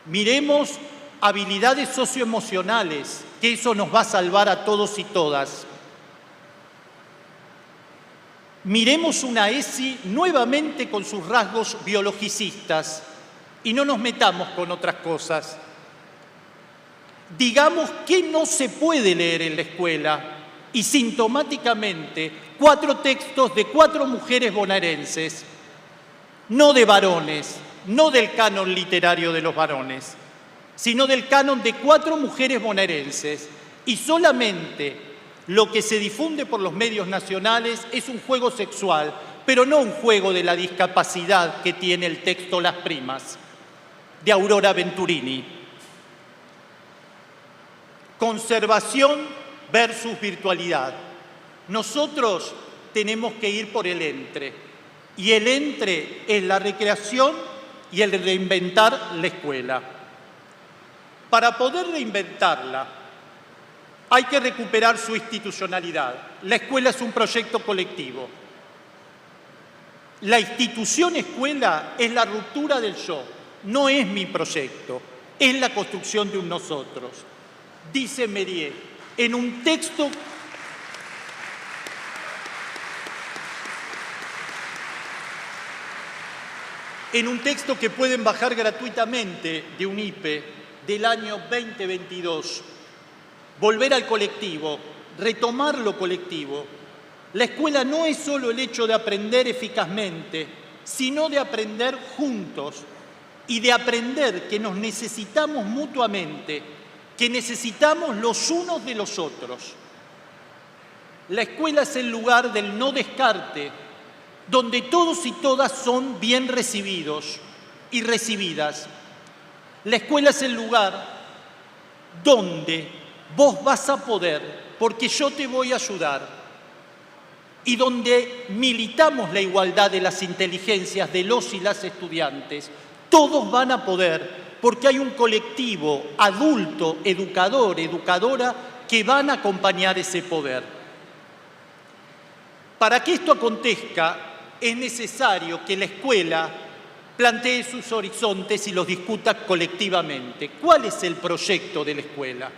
C: Miremos habilidades socioemocionales, que eso nos va a salvar a todos y todas. Miremos una ESI nuevamente con sus rasgos biologicistas y no nos metamos con otras cosas. Digamos que no se puede leer en la escuela y sintomáticamente 4 textos de 4 mujeres bonaerenses, no de varones, no del canon literario de los varones, sino del canon de 4 mujeres bonaerenses, y solamente lo que se difunde por los medios nacionales es un juego sexual, pero no un juego de la discapacidad que tiene el texto Las Primas, de Aurora Venturini. Conservación versus virtualidad. Nosotros tenemos que ir por el entre, y el entre es la recreación y el reinventar la escuela. Para poder reinventarla, hay que recuperar su institucionalidad. La escuela es un proyecto colectivo. La institución escuela es la ruptura del yo, no es mi proyecto, es la construcción de un nosotros. Dice Mériès, en un texto que pueden bajar gratuitamente de UNIPE del año 2022, volver al colectivo, retomar lo colectivo. La escuela no es solo el hecho de aprender eficazmente, sino de aprender juntos y de aprender que nos necesitamos mutuamente, que necesitamos los unos de los otros. La escuela es el lugar del no descarte, donde todos y todas son bien recibidos y recibidas. La escuela es el lugar donde vos vas a poder, porque yo te voy a ayudar, y donde militamos la igualdad de las inteligencias de los y las estudiantes. Todos van a poder, porque hay un colectivo adulto, educador, educadora, que van a acompañar ese poder. Para que esto acontezca, es necesario que la escuela plantee sus horizontes y los discuta colectivamente. ¿Cuál es el proyecto de la escuela?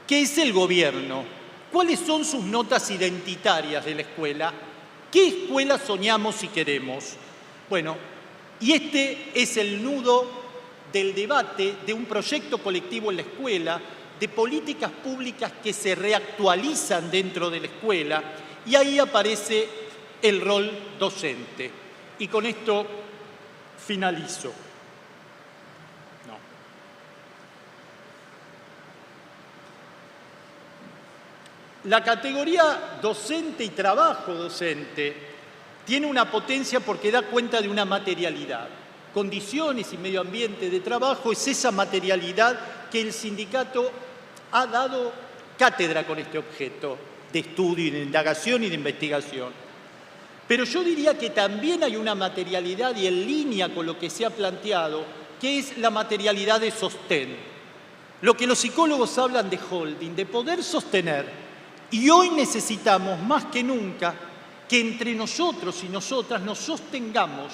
C: ¿Qué es el gobierno? ¿Cuáles son sus notas identitarias de la escuela? ¿Qué escuela soñamos y queremos? Bueno, y este es el nudo del debate de un proyecto colectivo en la escuela, de políticas públicas que se reactualizan dentro de la escuela, y ahí aparece el rol docente. Y con esto finalizo. La categoría docente y trabajo docente tiene una potencia porque da cuenta de una materialidad. Condiciones y medio ambiente de trabajo es esa materialidad que el sindicato ha dado cátedra con este objeto de estudio y de indagación y de investigación. Pero yo diría que también hay una materialidad, y en línea con lo que se ha planteado, que es la materialidad de sostén. Lo que los psicólogos hablan de holding, de poder sostener. Y hoy necesitamos más que nunca que entre nosotros y nosotras nos sostengamos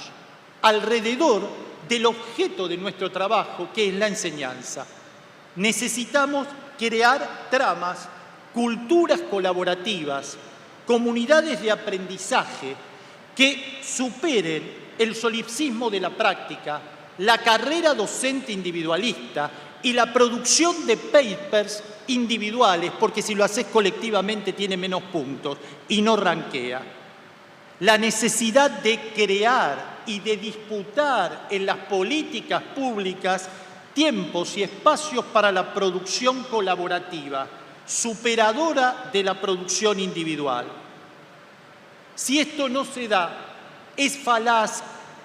C: alrededor del objeto de nuestro trabajo, que es la enseñanza. Necesitamos crear tramas, culturas colaborativas, comunidades de aprendizaje que superen el solipsismo de la práctica, la carrera docente individualista y la producción de papers individuales, porque si lo haces colectivamente tiene menos puntos y no rankea. La necesidad de crear y de disputar en las políticas públicas tiempos y espacios para la producción colaborativa, superadora de la producción individual. Si esto no se da, es falaz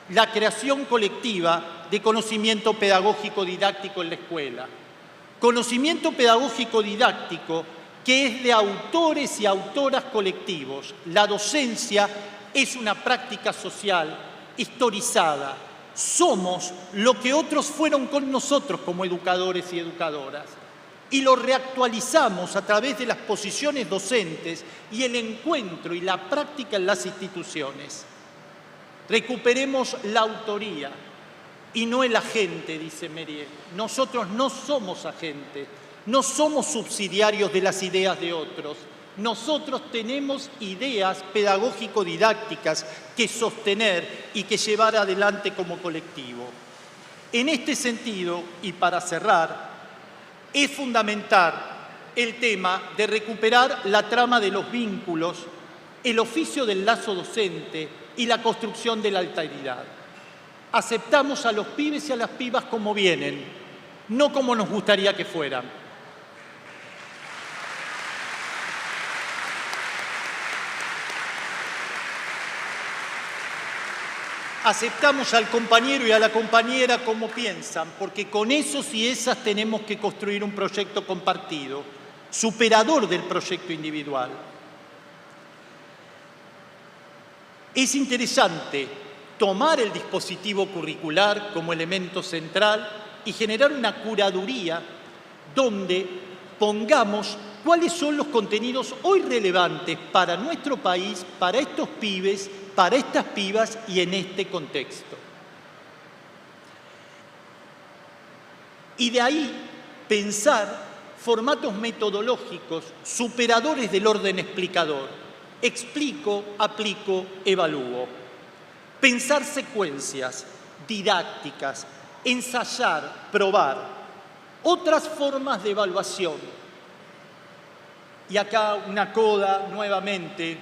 C: la creación colectiva de conocimiento pedagógico didáctico en la escuela. Conocimiento pedagógico didáctico que es de autores y autoras colectivos. La docencia es una práctica social historizada. Somos lo que otros fueron con nosotros como educadores y educadoras. Y lo reactualizamos a través de las posiciones docentes y el encuentro y la práctica en las instituciones. Recuperemos la autoría y no el agente, dice Merier. Nosotros no somos agentes, no somos subsidiarios de las ideas de otros. Nosotros tenemos ideas pedagógico-didácticas que sostener y que llevar adelante como colectivo. En este sentido, y para cerrar, es fundamental el tema de recuperar la trama de los vínculos, el oficio del lazo docente y la construcción de la alteridad. Aceptamos a los pibes y a las pibas como vienen, no como nos gustaría que fueran. Aceptamos al compañero y a la compañera como piensan, porque con esos y esas tenemos que construir un proyecto compartido, superador del proyecto individual. Es interesante tomar el dispositivo curricular como elemento central y generar una curaduría donde pongamos cuáles son los contenidos hoy relevantes para nuestro país, para estos pibes, para estas pibas y en este contexto. Y de ahí pensar formatos metodológicos superadores del orden explicador. Explico, aplico, evalúo. Pensar secuencias didácticas, ensayar, probar. Otras formas de evaluación. Y acá una coda nuevamente.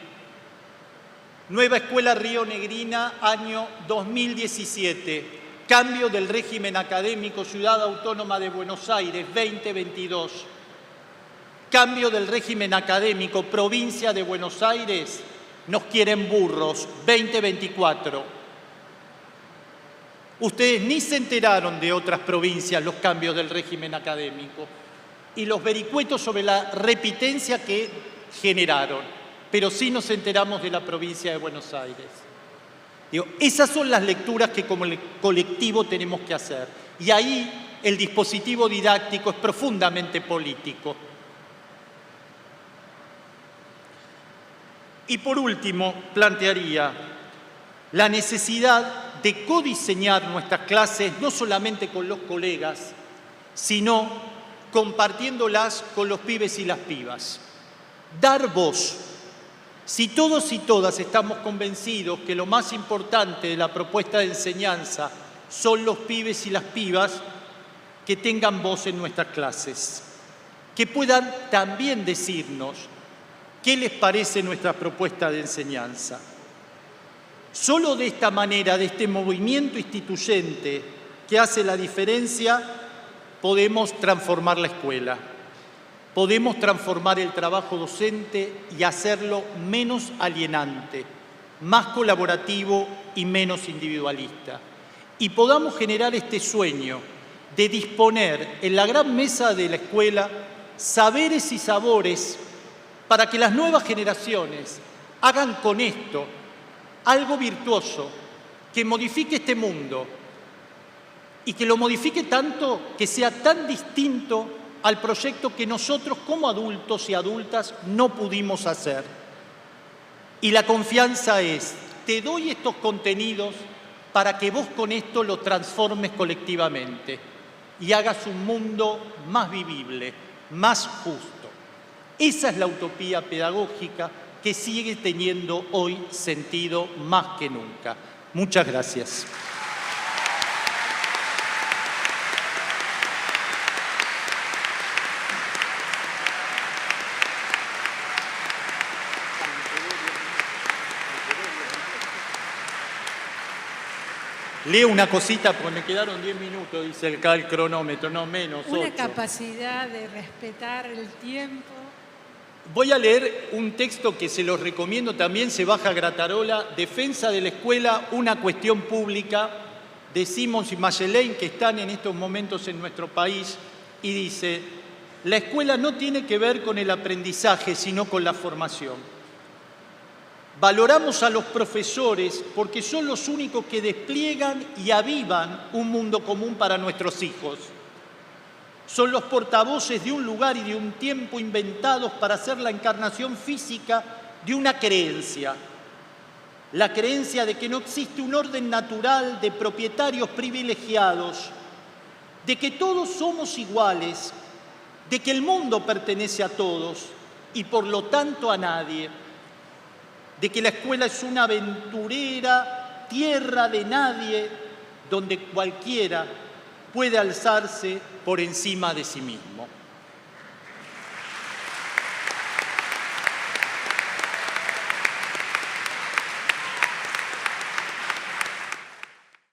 C: Nueva Escuela Río Negrina, año 2017. Cambio del régimen académico, Ciudad Autónoma de Buenos Aires, 2022. Cambio del régimen académico, Provincia de Buenos Aires, nos quieren burros, 2024. Ustedes ni se enteraron de otras provincias los cambios del régimen académico y los vericuetos sobre la repitencia que generaron. Pero sí nos enteramos de la provincia de Buenos Aires. Esas son las lecturas que como colectivo tenemos que hacer. Y ahí el dispositivo didáctico es profundamente político. Y por último, plantearía la necesidad de codiseñar nuestras clases no solamente con los colegas, sino compartiéndolas con los pibes y las pibas. Dar voz. Si todos y todas estamos convencidos que lo más importante de la propuesta de enseñanza son los pibes y las pibas, que tengan voz en nuestras clases, que puedan también decirnos qué les parece nuestra propuesta de enseñanza. Solo de esta manera, de este movimiento instituyente que hace la diferencia, podemos transformar la escuela. Podemos transformar el trabajo docente y hacerlo menos alienante, más colaborativo y menos individualista. Y podamos generar este sueño de disponer en la gran mesa de la escuela saberes y sabores para que las nuevas generaciones hagan con esto algo virtuoso que modifique este mundo y que lo modifique tanto que sea tan distinto al proyecto que nosotros como adultos y adultas no pudimos hacer. Y la confianza es, te doy estos contenidos para que vos con esto lo transformes colectivamente y hagas un mundo más vivible, más justo. Esa es la utopía pedagógica que sigue teniendo hoy sentido más que nunca. Muchas gracias. Leo una cosita porque me quedaron 10 minutos, dice acá el cronómetro, no menos, 8.
A: Una capacidad de respetar el tiempo.
C: Voy a leer un texto que se los recomiendo también, se baja Gratarola, Defensa de la Escuela, una cuestión pública, de Simons y Magelain, que están en estos momentos en nuestro país, y dice, la escuela no tiene que ver con el aprendizaje, sino con la formación. Valoramos a los profesores porque son los únicos que despliegan y avivan un mundo común para nuestros hijos. Son los portavoces de un lugar y de un tiempo inventados para ser la encarnación física de una creencia. La creencia de que no existe un orden natural de propietarios privilegiados, de que todos somos iguales, de que el mundo pertenece a todos y por lo tanto a nadie, de que la escuela es una aventurera tierra de nadie donde cualquiera puede alzarse por encima de sí mismo.